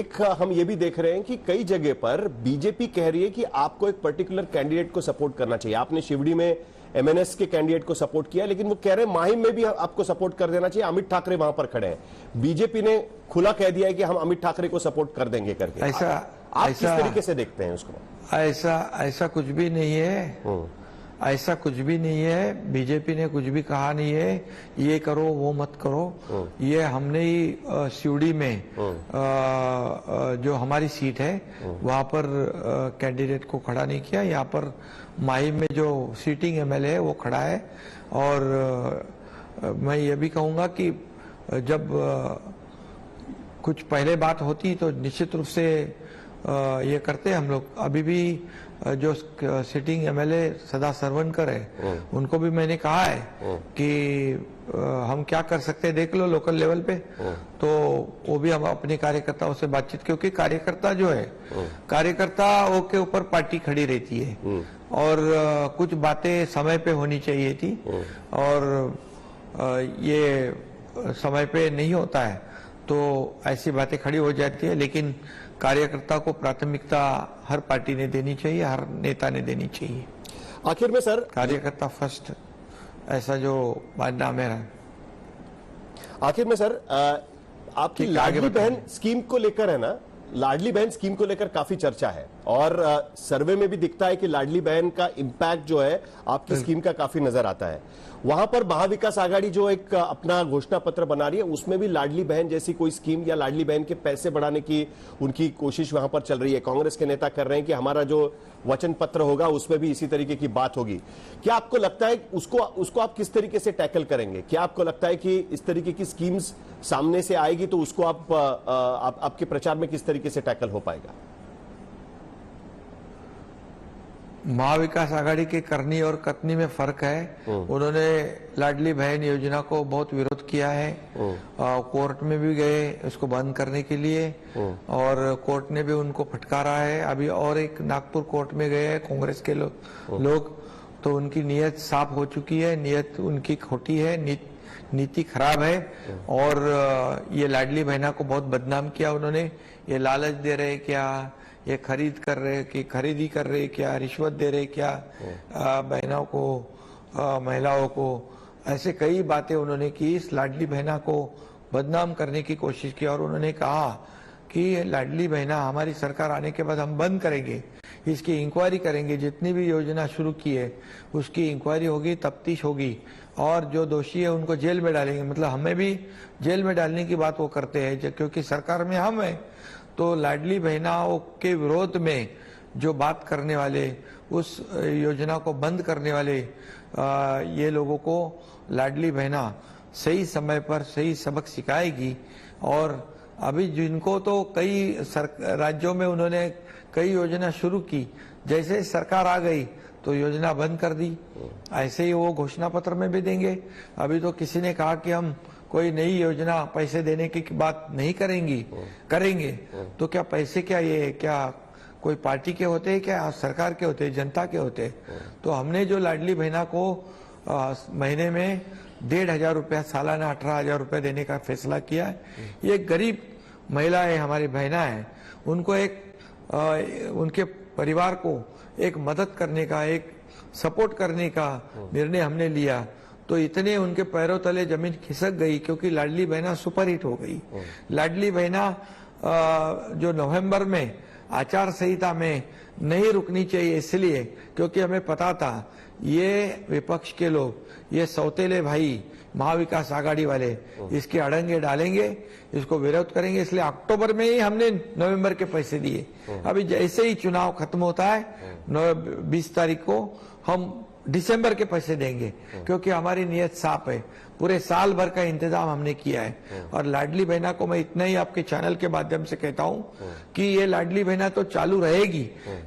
एक हम ये भी देख रहे हैं कि कई जगह पर बीजेपी कह रही है कि आपको एक पर्टिकुलर कैंडिडेट को सपोर्ट करना चाहिए। आपने शिवड़ी में एमएनएस के कैंडिडेट को सपोर्ट किया, लेकिन वो कह रहे हैं माहिम में भी आपको सपोर्ट कर देना चाहिए। अमित ठाकरे वहां पर खड़े हैं, बीजेपी ने खुला कह दिया है कि हम अमित ठाकरे को सपोर्ट कर देंगे करके। आप किस तरीके से देखते हैं उसको? ऐसा कुछ भी नहीं है, ऐसा कुछ भी नहीं है। बीजेपी ने कुछ भी कहा नहीं है, ये करो वो मत करो। ये हमने ही शिवड़ी में जो हमारी सीट है वहां पर कैंडिडेट को खड़ा नहीं किया। यहाँ पर माही में जो सीटिंग एमएलए है वो खड़ा है। और मैं ये भी कहूंगा कि जब कुछ पहले बात होती तो निश्चित रूप से ये करते हम लोग। अभी भी जो सिटिंग एमएलए सदा सरवनकर है उनको भी मैंने कहा है कि हम क्या कर सकते हैं देख लो लोकल लेवल पे। तो वो भी हम अपने कार्यकर्ताओं से बातचीत, क्योंकि कार्यकर्ता जो है कार्यकर्ताओं के ऊपर पार्टी खड़ी रहती है और कुछ बातें समय पे होनी चाहिए थी और ये समय पे नहीं होता है तो ऐसी बातें खड़ी हो जाती है। लेकिन कार्यकर्ता को प्राथमिकता हर पार्टी ने देनी चाहिए, हर नेता ने देनी चाहिए। आखिर में सर, कार्यकर्ता फर्स्ट, ऐसा जो मानना है मेरा। आखिर में सर, आपकी लाडली बहन स्कीम को लेकर है ना, लाडली बहन स्कीम को लेकर काफी चर्चा है और सर्वे में भी दिखता है कि लाडली बहन का इंपैक्ट जो है आपकी स्कीम का काफी नजर आता है। वहां पर महाविकास आघाड़ी जो एक अपना घोषणा पत्र बना रही है उसमें भी लाडली बहन जैसी कोई स्कीम या लाडली बहन के पैसे बढ़ाने की उनकी कोशिश वहां पर चल रही है। कांग्रेस के नेता कर रहे हैं कि हमारा जो वचन पत्र होगा उसमें भी इसी तरीके की बात होगी। क्या आपको लगता है उसको आप किस तरीके से टैकल करेंगे? क्या आपको लगता है कि इस तरीके की स्कीम्स सामने से आएगी तो उसको आपके प्रचार में किस तरीके से टैकल हो पाएगा? महाविकास आघाड़ी के करनी और कथनी में फर्क है। उन्होंने लाडली बहन योजना को बहुत विरोध किया है, कोर्ट में भी गए उसको बंद करने के लिए और कोर्ट ने भी उनको फटकारा है। अभी और एक नागपुर कोर्ट में गए हैं कांग्रेस के लोग, तो उनकी नीयत साफ हो चुकी है, नीयत उनकी खोटी है, नीति खराब है और ये लाडली बहना को बहुत बदनाम किया उन्होंने। ये लालच दे रहे क्या, ये खरीद कर रहे कि खरीदी कर रहे क्या, रिश्वत दे रहे क्या बहनों को, महिलाओं को, ऐसे कई बातें उन्होंने की। इस लाडली बहना को बदनाम करने की कोशिश की और उन्होंने कहा कि लाडली बहना हमारी सरकार आने के बाद हम बंद करेंगे, इसकी इंक्वायरी करेंगे, जितनी भी योजना शुरू की है उसकी इंक्वायरी होगी, तफ्तीश होगी और जो दोषी है उनको जेल में डालेंगे। मतलब हमें भी जेल में डालने की बात वो करते हैं क्योंकि सरकार में हम हैं। तो लाडली बहनाओं के विरोध में जो बात करने वाले, उस योजना को बंद करने वाले ये लोगों को लाडली बहना सही समय पर सही सबक सिखाएगी। और अभी जिनको तो कई राज्यों में उन्होंने कई योजना शुरू की, जैसे सरकार आ गई तो योजना बंद कर दी। ऐसे ही वो घोषणा पत्र में भी देंगे। अभी तो किसी ने कहा कि हम कोई नई योजना पैसे देने की बात नहीं करेंगे। तो क्या पैसे क्या ये क्या कोई पार्टी के होते हैं, क्या सरकार के होते हैं, जनता के होते हैं? तो हमने जो लाडली बहना को महीने में 1,500 रुपया, सालाना 18,000 रुपया देने का फैसला किया है। ये गरीब महिलाएं हमारी बहना है, उनको एक उनके परिवार को एक मदद करने का, एक सपोर्ट करने का निर्णय हमने लिया। तो इतने उनके पैरों तले जमीन खिसक गई क्योंकि लाडली बहना सुपरहिट हो गई। लाडली बहना जो नवंबर में आचार संहिता में नहीं रुकनी चाहिए, इसलिए क्योंकि हमें पता था ये विपक्ष के लोग, ये सौतेले भाई महाविकास आघाड़ी वाले इसके अड़ंगे डालेंगे, इसको विरोध करेंगे, इसलिए अक्टूबर में ही हमने नवंबर के पैसे दिए। अभी जैसे ही चुनाव खत्म होता है 20 तारीख को हम दिसंबर के पैसे देंगे क्योंकि हमारी नीयत साफ है। पूरे साल भर का इंतजाम हमने किया है। और लाडली बहना को मैं इतना ही आपके चैनल के माध्यम से कहता हूं कि ये लाडली बहना तो चालू रहेगी।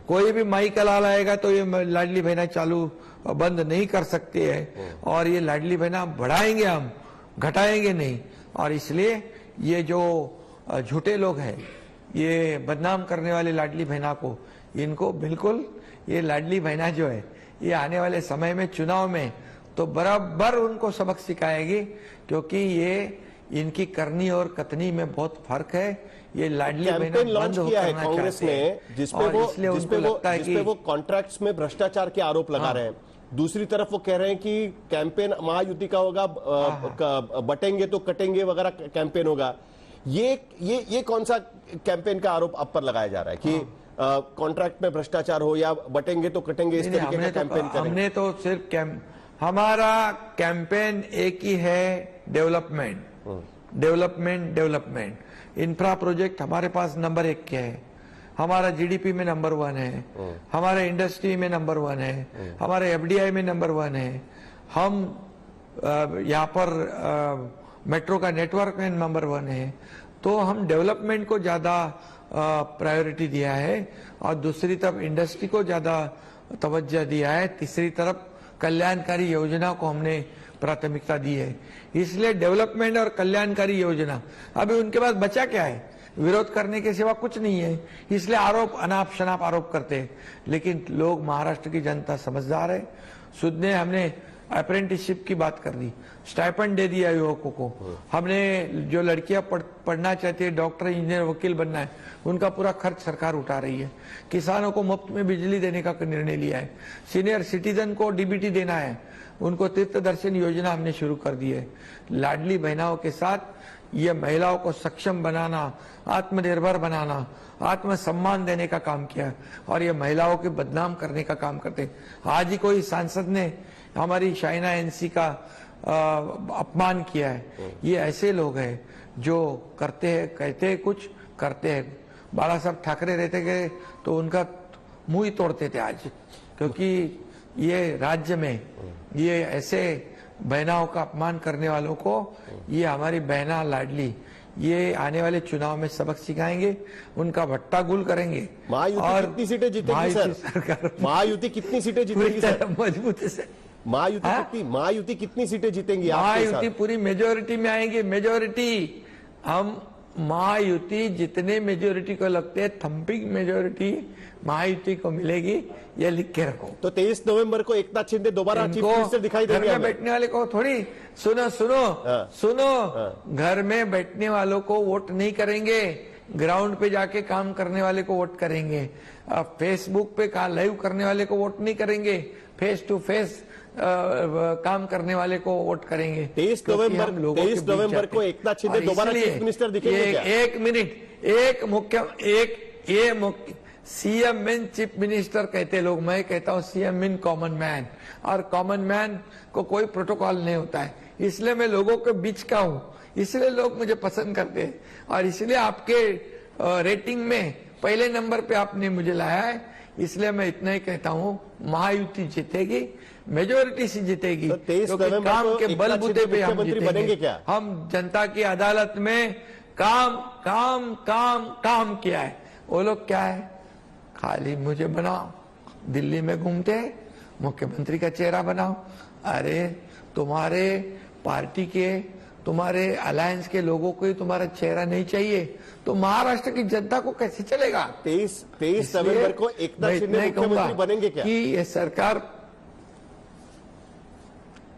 कोई भी माई का लाल आएगा तो ये लाडली बहना चालू बंद नहीं कर सकते हैं और ये लाडली बहना बढ़ाएंगे, हम घटाएंगे नहीं। और इसलिए ये जो झूठे लोग हैं, ये बदनाम करने वाले लाडली बहना को, इनको बिल्कुल ये लाडली बहना जो है ये आने वाले समय में चुनाव में तो बराबर उनको सबक सिखाएगी क्योंकि ये इनकी करनी और कथनी में बहुत फर्क है। ये लाडली कैंपेन बहना लॉन्च बंद किया है करना कांग्रेस चाहते ने, हैं। जिसपे और वो इसलिए उनको जिसपे वो लगता है जिसपे कि वो कॉन्ट्रैक्ट्स में भ्रष्टाचार के आरोप लगा रहे हैं। दूसरी तरफ वो कह रहे हैं कि कैंपेन महायुति का होगा, बटेंगे तो कटेंगे वगैरह कैंपेन होगा। ये कौन सा कैंपेन का आरोप आप पर लगाया जा रहा है कि कॉन्ट्रैक्ट में भ्रष्टाचार हो या बटेंगे तो कटेंगे, इस तरीके का कैंपेन करें? हमने तो सिर्फ हमारा कैंपेन एक ही है, development development development. Infra project हमारे पास नंबर 1 के है, हमारा जीडीपी में नंबर 1 है, हमारे इंडस्ट्री में नंबर 1 है, हमारे एफडीआई में नंबर 1 है, हम यहाँ पर मेट्रो का नेटवर्क में नंबर 1 है। तो हम डेवलपमेंट को ज्यादा प्रायोरिटी दिया है और दूसरी तरफ इंडस्ट्री को ज्यादा तवज्जो दिया है, तीसरी तरफ कल्याणकारी योजना को हमने प्राथमिकता दी है। इसलिए डेवलपमेंट और कल्याणकारी योजना, अभी उनके पास बचा क्या है? विरोध करने के सिवा कुछ नहीं है, इसलिए आरोप अनाप शनाप आरोप करते हैं। लेकिन लोग, महाराष्ट्र की जनता समझदार है। सुध ने हमने अप्रेंटिसशिप की बात कर दी, स्टाइपेंड दे दिया युवकों को। हमने जो लड़कियां पढ़ना चाहती है, डॉक्टर, इंजीनियर, वकील बनना है, उनका पूरा खर्च सरकार उठा रही है। किसानों को मुफ्त में बिजली देने का निर्णय लिया है। सीनियर सिटीजन को डीबीटी देना है, उनको तीर्थ दर्शन योजना हमने शुरू कर दी है। लाडली बहनाओं के साथ ये महिलाओं को सक्षम बनाना, आत्मनिर्भर बनाना, आत्मसम्मान देने का काम किया और ये महिलाओं के बदनाम करने का काम करते। आज ही कोई सांसद ने हमारी शाइना एनसी का अपमान किया है। ये ऐसे लोग हैं जो करते हैं, कहते हैं कुछ, करते हैं। बाला साहब ठाकरे रहते गए तो उनका मुंह ही तोड़ते थे आज, क्योंकि ये राज्य में ये ऐसे बहनाओं का अपमान करने वालों को, ये हमारी बहना लाडली, ये आने वाले चुनाव में सबक सिखाएंगे, उनका भट्टा गुल करेंगे। महायुति कितनी सीटें जीतेगी सर? सरकार महायुति कितनी सीटें जीतेगी सर? मजबूती से महायुति कितनी सीटें जीतेंगी? महायुति पूरी मेजोरिटी में आएंगे। मेजोरिटी हम महायुति जितने मेजोरिटी को लगते हैं, थम्पिंग मेजोरिटी महायुति को मिलेगी, ये लिख के रखो। तो 23 नवंबर को एकनाथ शिंदे दोबारा चीफ मिनिस्टर दिखाई देंगे? घर में बैठने वाले को थोड़ी, सुनो, घर में बैठने वालों को वोट नहीं करेंगे, ग्राउंड पे जाके काम करने वाले को वोट करेंगे। फेसबुक पे लाइव करने वाले को वोट नहीं करेंगे, फेस टू फेस काम करने वाले को वोट करेंगे। 23 नवंबर को एकनाथ शिंदे दोबारा चीफ मिनिस्टर दिखेंगे क्या? एक मिनट, ये सीएम मीन चीफ मिनिस्टर कहते लोग, मैं कहता हूँ सीएम मीन कॉमन मैन, और कॉमन मैन को कोई प्रोटोकॉल नहीं होता है। इसलिए मैं लोगों के बीच का हूँ, इसलिए लोग मुझे पसंद करते हैं और इसलिए आपके रेटिंग में पहले नंबर पे आपने मुझे लाया है। इसलिए मैं इतना ही कहता हूँ, महायुति जीतेगी, मेजोरिटी से जीतेगी, तो 23 क्योंकि काम के बलबूते पे हम बनेंगे क्या? हम जनता की अदालत में काम काम काम काम किया है। वो लोग क्या है, खाली मुझे बनाओ, दिल्ली में घूमते हैं, मुख्यमंत्री का चेहरा बनाओ। अरे तुम्हारे पार्टी के, तुम्हारे अलायंस के लोगों को ही तुम्हारा चेहरा नहीं चाहिए तो महाराष्ट्र की जनता को कैसे चलेगा? 23 नवंबर को एकनाथ शिंदे मुख्यमंत्री बनेंगे क्या? कि ये सरकार,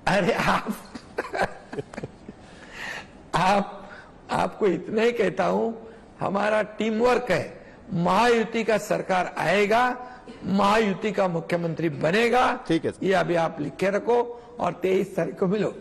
अरे आपको इतना ही कहता हूं, हमारा टीम वर्क है। महायुति का सरकार आएगा, महायुति का मुख्यमंत्री बनेगा। ठीक है, ये अभी आप लिख के रखो और 23 तारीख को मिलो।